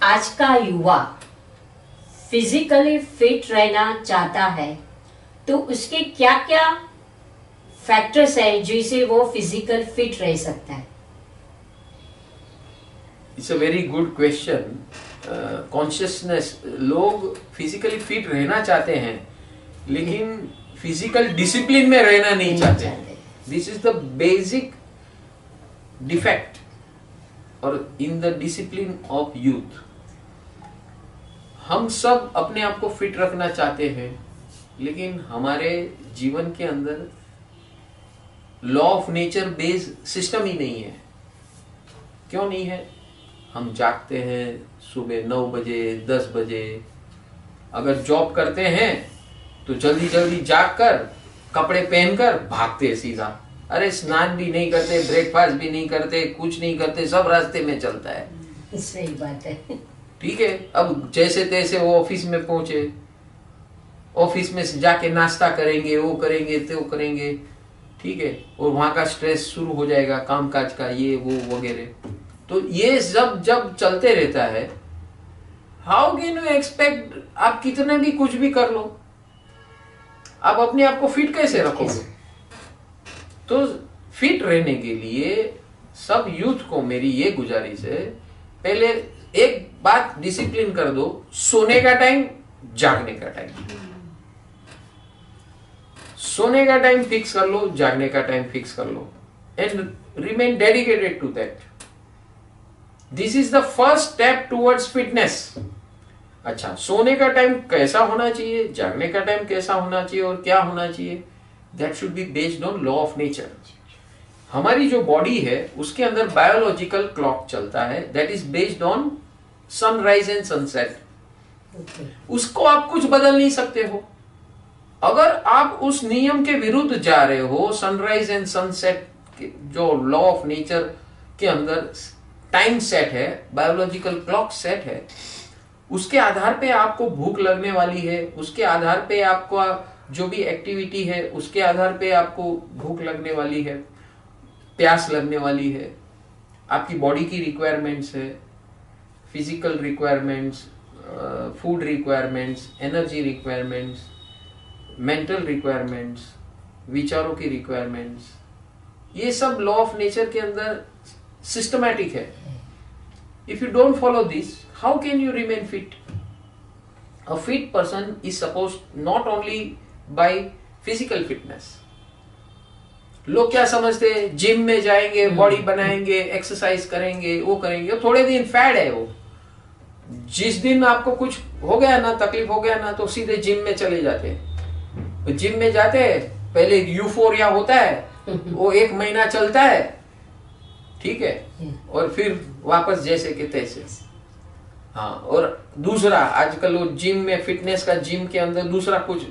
आज का युवा फिजिकली फिट रहना चाहता है तो उसके क्या क्या फैक्टर्स है जिससे वो फिजिकल फिट रह सकता है? It's a very good question. Consciousness, लोग फिजिकली फिट रहना चाहते हैं लेकिन फिजिकल डिसिप्लिन में रहना नहीं चाहते। This is the basic defect और in the discipline of youth. हम सब अपने आप को फिट रखना चाहते हैं लेकिन हमारे जीवन के अंदर law of nature based system ही नहीं है। क्यों नहीं है? हम जागते हैं सुबह 9 बजे 10 बजे, अगर जॉब करते हैं तो जल्दी जल्दी जाग कर कपड़े पहनकर भागते सीधा। अरे स्नान भी नहीं करते, ब्रेकफास्ट भी नहीं करते, कुछ नहीं करते, सब रास्ते में चलता है। सही बात है। ठीक है, अब जैसे तैसे वो ऑफिस में पहुंचे, ऑफिस में से जाके नाश्ता करेंगे, वो करेंगे तो करेंगे, ठीक है, और वहां का स्ट्रेस शुरू हो जाएगा कामकाज का, ये वो वगैरह। तो ये सब जब चलते रहता है, हाउ कैन यू एक्सपेक्ट, आप कितना भी कुछ भी कर लो, आप अपने आप को फिट कैसे रखोगे? तो फिट रहने के लिए सब यूथ को मेरी ये गुजारिश है, पहले एक बात डिसिप्लिन कर दो, सोने का टाइम, जागने का टाइम। सोने का टाइम फिक्स कर लो, जागने का टाइम फिक्स कर लो, and remain dedicated to that. This is the first step towards fitness. अच्छा, सोने का टाइम कैसा होना चाहिए, जागने का टाइम कैसा होना चाहिए और क्या होना चाहिए, that should be based on law of nature. हमारी जो बॉडी है उसके अंदर बायोलॉजिकल क्लॉक चलता है, that is based on sunrise and sunset. उसको आप कुछ बदल नहीं सकते हो। अगर आप उस नियम के विरुद्ध जा रहे हो, सनराइज एंड सनसेट जो लॉ ऑफ नेचर के अंदर टाइम सेट है, बायोलॉजिकल क्लॉक सेट है, उसके आधार पे आपको भूख लगने वाली है, उसके आधार पे आपका जो भी एक्टिविटी है उसके आधार पे आपको भूख लगने वाली है, प्यास लगने वाली है, आपकी बॉडी की रिक्वायरमेंट्स है, physical requirements, food requirements, energy requirements, mental requirements, विचारों की रिक्वायरमेंट्स, ये सब लॉ ऑफ नेचर के अंदर सिस्टमैटिक है। If you don't follow this, how can you remain fit? A fit person is supposed not only by physical fitness. लोग क्या समझते हैं, जिम में जाएंगे, बॉडी बनाएंगे, एक्सरसाइज करेंगे, वो करेंगे, थोड़े दिन फैड है वो। जिस दिन आपको कुछ हो गया ना, तकलीफ हो गया ना, तो सीधे जिम में चले जाते हैं। जिम में जाते हैं, पहले यूफोरिया होता है, वो 1 महीना चलता है, ठीक है, और फिर वापस जैसे के तैसे। हाँ, और दूसरा आजकल वो जिम में, फिटनेस का जिम के अंदर दूसरा कुछ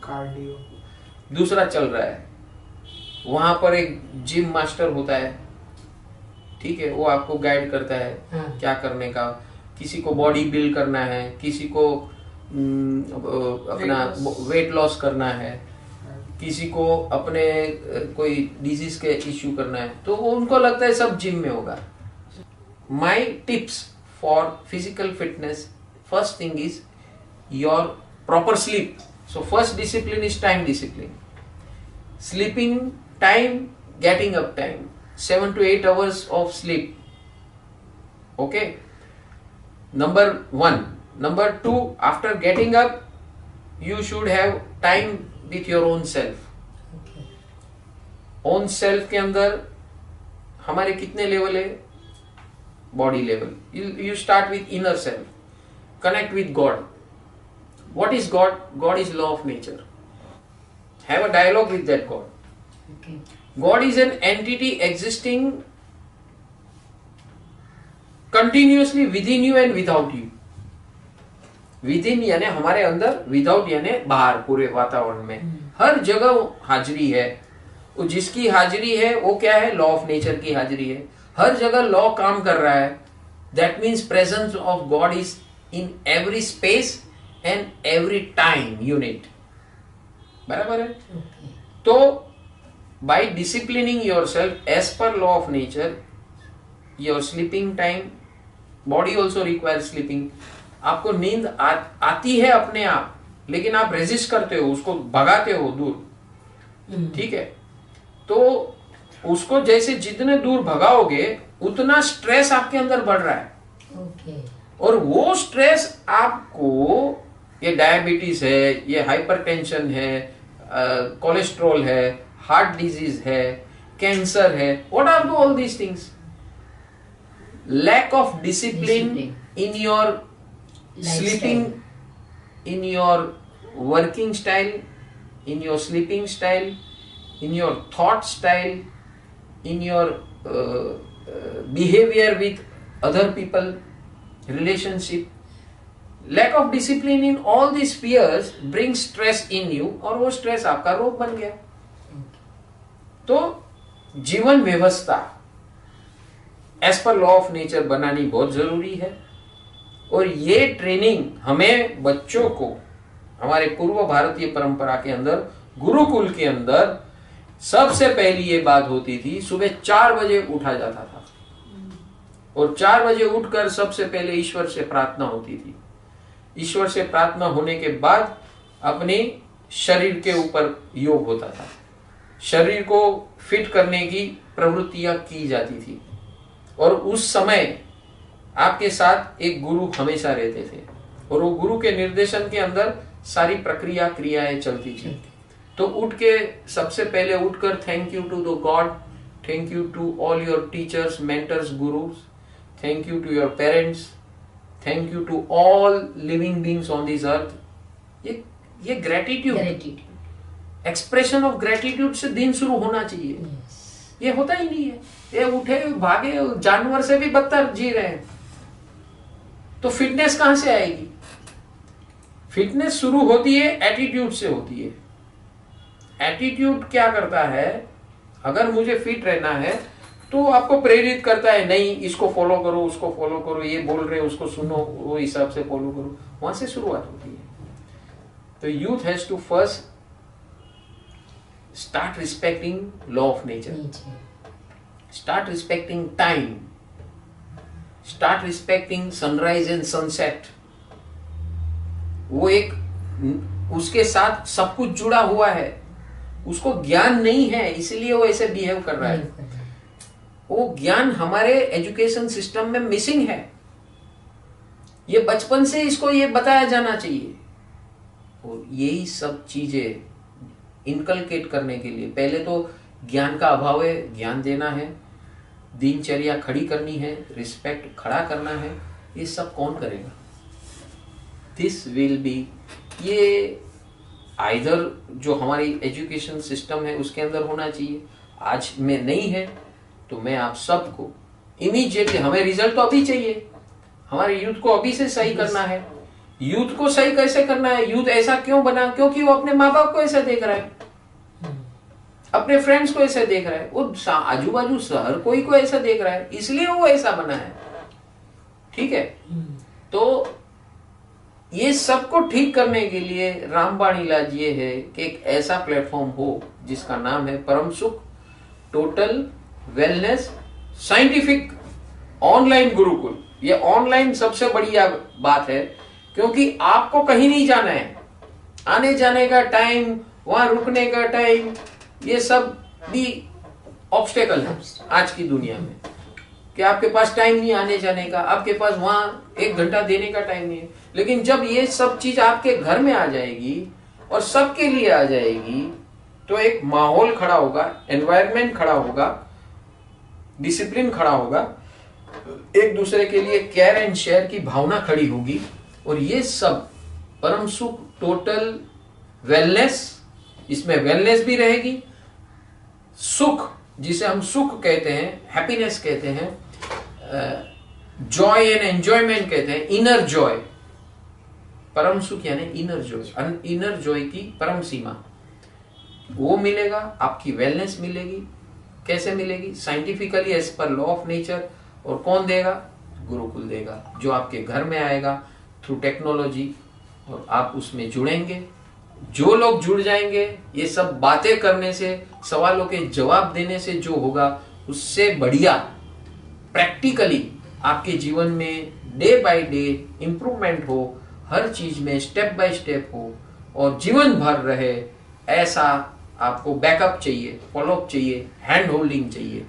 कार्डियो दूसरा चल रहा है। वहां पर एक जिम मास्टर होता है, ठीक है, वो आपको गाइड करता है क्या करने का। किसी को बॉडी बिल्ड करना है, किसी को अपना वेट लॉस करना है, किसी को अपने कोई डिजीज के इश्यू करना है, तो उनको लगता है सब जिम में होगा। My tips for physical fitness, first thing is your proper sleep. So first discipline is time discipline. Sleeping time, getting up time, 7 to 8 hours of sleep. Okay, number 1. Number 2, after getting up, you should have time with your own self. Okay. own self के अंदर हमारे कितने level है? Body level. You start with inner self. Connect with God. What is God? God is law of nature. Have a dialogue with that God. Okay. God is an entity existing continuously within you and without you. Within यानी हमारे अंदर, without यानी बाहर, पूरे वातावरण में हर जगह हाजिरी है। वो जिसकी हाजिरी है वो क्या है? लॉ ऑफ नेचर की हाजिरी है। हर जगह लॉ काम कर रहा है। That means presence of God is in every space and every time unit. बराबर है? तो by disciplining yourself as per law of nature, your sleeping time, body also require sleeping. आपको नींद आती है अपने आप, लेकिन आप रेजिस्ट करते हो, उसको भगाते हो दूर। ठीक है, तो उसको जैसे जितने दूर भगाओगे उतना स्ट्रेस आपके अंदर बढ़ रहा है। ओके। और वो स्ट्रेस आपको, ये डायबिटीज है, ये हाइपरटेंशन है, कोलेस्ट्रॉल है, हार्ट डिजीज है, कैंसर है, what are all these things? Lack of discipline in your sleeping, in your working style, in your sleeping style, in your thought style, in your behavior with other people, relationship. Lack of discipline in all these spheres brings stress in you, और वो stress आपका रोग बन गया। तो जीवन व्यवस्था as पर लॉ ऑफ नेचर बनानी बहुत जरूरी है। और ये ट्रेनिंग हमें बच्चों को हमारे पूर्व भारतीय परंपरा के अंदर, गुरुकुल के अंदर सबसे पहली ये बात होती थी, सुबह 4 बजे उठा जाता था और 4 बजे उठकर सबसे पहले ईश्वर से प्रार्थना होती थी। ईश्वर से प्रार्थना होने के बाद अपने शरीर के ऊपर योग होता था, शरीर को फिट करने की प्रवृत्तियां की जाती थी। और उस समय आपके साथ एक गुरु हमेशा रहते थे और वो गुरु के निर्देशन के अंदर सारी प्रक्रिया क्रियाएं चलती थी। तो उठ के सबसे पहले उठकर thank you to the God, thank you to all your teachers, mentors, gurus, thank you to your parents, thank you to all living beings on this earth. ये ग्रेटिट्यूड, एक्सप्रेशन ऑफ ग्रेटिट्यूड से दिन शुरू होना चाहिए। ये होता ही नहीं है, ये उठे भागे, जानवर से भी बदतर जी रहे हैं। तो फिटनेस कहां से आएगी? फिटनेस शुरू होती है एटीट्यूड से होती है। एटीट्यूड क्या करता है? अगर मुझे फिट रहना है तो आपको प्रेरित करता है, नहीं इसको फॉलो करो, उसको फॉलो करो, ये बोल रहे हैं उसको सुनो, वो हिसाब से फॉलो करो। वहां से शुरुआत होती है। तो youth has to first start respecting law of nature, start respecting time, start respecting sunrise and sunset। वो एक उसके साथ सब कुछ जुड़ा हुआ है, उसको ज्ञान नहीं है इसलिए वो ऐसे बिहेव कर रहा है। वो ज्ञान हमारे एजुकेशन सिस्टम में मिसिंग है। ये बचपन से इसको ये बताया जाना चाहिए। और यही सब चीजें इनकलकेट करने के लिए पहले तो ज्ञान का अभाव है, ज्ञान देना है, दिनचर्या खड़ी करनी है, रिस्पेक्ट खड़ा करना है। ये सब कौन करेगा? दिस विल बी, ये आइदर जो हमारी एजुकेशन सिस्टम है उसके अंदर होना चाहिए। आज में नहीं है तो मैं आप सबको इमीडिएटली, हमें रिजल्ट तो अभी चाहिए, हमारे यूथ को अभी से सही करना है। यूथ को सही कैसे करना है? यूथ ऐसा क्यों बना? क्योंकि वो अपने माँ बाप को ऐसा देख रहा है, अपने फ्रेंड्स को ऐसा देख रहा है, वो आजू बाजू हर कोई को ऐसा देख रहा है, इसलिए वो ऐसा बना है। ठीक है, तो ये सबको ठीक करने के लिए रामबाण इलाज ये है कि एक ऐसा प्लेटफॉर्म हो जिसका नाम है परम सुख total wellness scientific online Gurukul. ये ऑनलाइन सबसे बढ़िया बात है क्योंकि आपको कहीं नहीं जाना है, आने जाने का टाइम, वहां रुकने का टाइम, ये सब भी ऑब्स्टेकल है आज की दुनिया में कि आपके पास टाइम नहीं आने जाने का, आपके पास वहां 1 घंटा देने का टाइम नहीं है। लेकिन जब ये सब चीज आपके घर में आ जाएगी और सबके लिए आ जाएगी तो एक माहौल खड़ा होगा, एनवायरनमेंट खड़ा होगा, डिसिप्लिन खड़ा होगा, एक दूसरे के लिए केयर एंड शेयर की भावना खड़ी होगी। और ये सब परम सुख टोटल वेलनेस, इसमें वेलनेस भी रहेगी, सुख जिसे हम सुख कहते हैं, हैप्पीनेस कहते हैं, जॉय एंड एंजॉयमेंट कहते हैं, इनर जॉय। परम सुख यानी इनर जॉय, इनर जॉय की परम सीमा वो मिलेगा, आपकी वेलनेस मिलेगी। कैसे मिलेगी? साइंटिफिकली एज पर लॉ ऑफ नेचर। और कौन देगा? गुरुकुल देगा, जो आपके घर में आएगा थ्रू टेक्नोलॉजी, और आप उसमें जुड़ेंगे। जो लोग जुड़ जाएंगे, ये सब बातें करने से, सवालों के जवाब देने से जो होगा, उससे बढ़िया प्रैक्टिकली आपके जीवन में डे बाय डे इम्प्रूवमेंट हो, हर चीज में स्टेप बाय स्टेप हो और जीवन भर रहे, ऐसा आपको बैकअप चाहिए, फॉलोअप चाहिए, हैंड होल्डिंग चाहिए,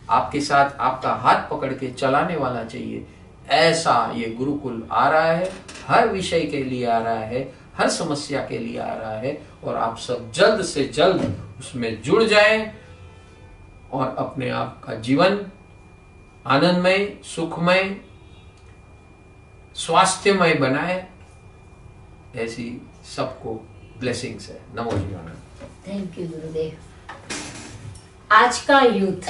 आपके साथ आपका हाथ पकड़ के चलाने वाला चाहिए, ऐसा ये गुरुकुल आ रहा है। हर विषय के लिए आ रहा है, हर समस्या के लिए आ रहा है और आप सब जल्द से जल्द उसमें जुड़ जाएं और अपने आप का जीवन आनंदमय, सुखमय, स्वास्थ्यमय बनाए। ऐसी सबको ब्लेसिंग्स है। नमो जीवन। थैंक यू गुरुदेव। आज का यूथ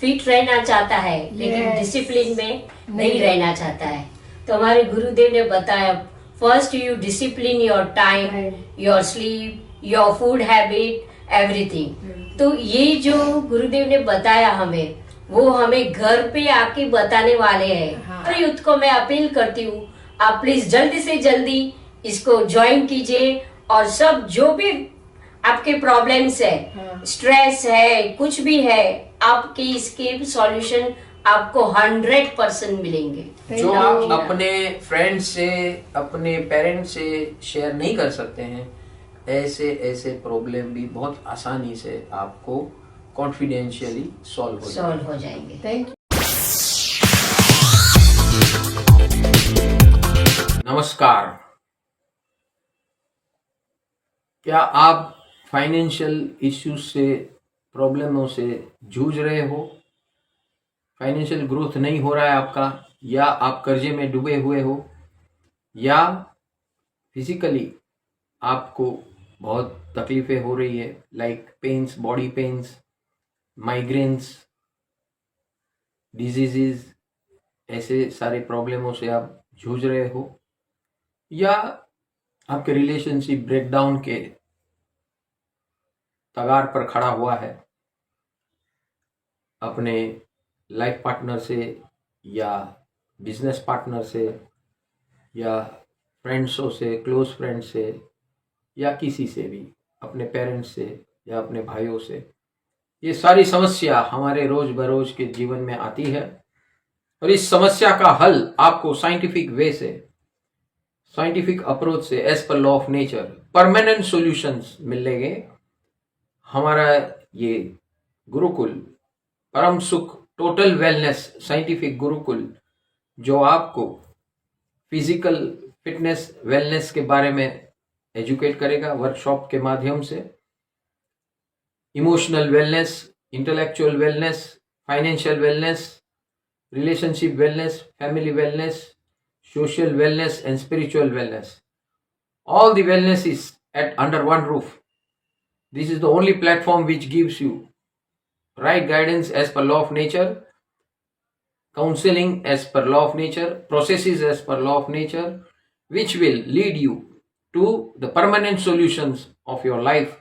फिट रहना चाहता है लेकिन डिसिप्लिन में नहीं रहना चाहता है, तो हमारे गुरुदेव ने बताया first you discipline your time, your sleep, your food habit, everything. तो ये जो गुरुदेव ने बताया हमें, वो हमें घर पे आके बताने वाले हैं। हर यूथ को मैं अपील करती हूँ, आप प्लीज जल्दी से जल्दी इसको ज्वाइन कीजिए और सब जो भी आपके प्रॉब्लम्स है, स्ट्रेस है, कुछ भी है, आपके इसके सॉल्यूशन आपको 100% मिलेंगे। जो अपने फ्रेंड से, अपने पेरेंट्स से शेयर नहीं कर सकते हैं, ऐसे प्रॉब्लम भी बहुत आसानी से आपको कॉन्फिडेंशियली सॉल्व हो जाएंगे। Thank you. नमस्कार। क्या आप फाइनेंशियल इश्यूज से, प्रॉब्लमों से जूझ रहे हो? फाइनेंशियल ग्रोथ नहीं हो रहा है आपका, या आप कर्जे में डूबे हुए हो, या फिजिकली आपको बहुत तकलीफें हो रही है, like pains, body pains, migraines, diseases, ऐसे सारे प्रॉब्लमों से आप जूझ रहे हो, या आपके रिलेशनशिप ब्रेकडाउन के तगार पर खड़ा हुआ है अपने लाइफ पार्टनर से, या बिजनेस पार्टनर से, या फ्रेंड्सों से, क्लोज फ्रेंड से, या किसी से भी, अपने पेरेंट्स से या अपने भाइयों से। ये सारी समस्या हमारे रोज बरोज के जीवन में आती है और इस समस्या का हल आपको साइंटिफिक वे से, साइंटिफिक अप्रोच से, एज पर law of nature, permanent solutions मिलेंगे। हमारा ये गुरुकुल परम सुख टोटल वेलनेस साइंटिफिक गुरुकुल, जो आपको फिजिकल फिटनेस, वेलनेस के बारे में एजुकेट करेगा वर्कशॉप के माध्यम से, emotional wellness, intellectual wellness, financial wellness, relationship wellness, family wellness, social wellness and spiritual wellness. All the wellness is at under one roof. This is the only platform which gives you right guidance as per law of nature, counseling as per law of nature, processes as per law of nature, which will lead you to the permanent solutions of your life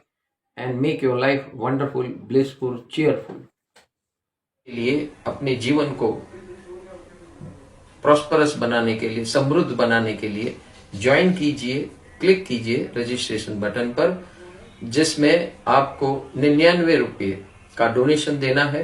and make your life wonderful, blissful, cheerful. लिए अपने जीवन को prosperous बनाने के लिए, समृद्ध बनाने के लिए ज्वाइन कीजिए, क्लिक कीजिए रजिस्ट्रेशन बटन पर, जिसमें आपको 99 रुपये का डोनेशन देना है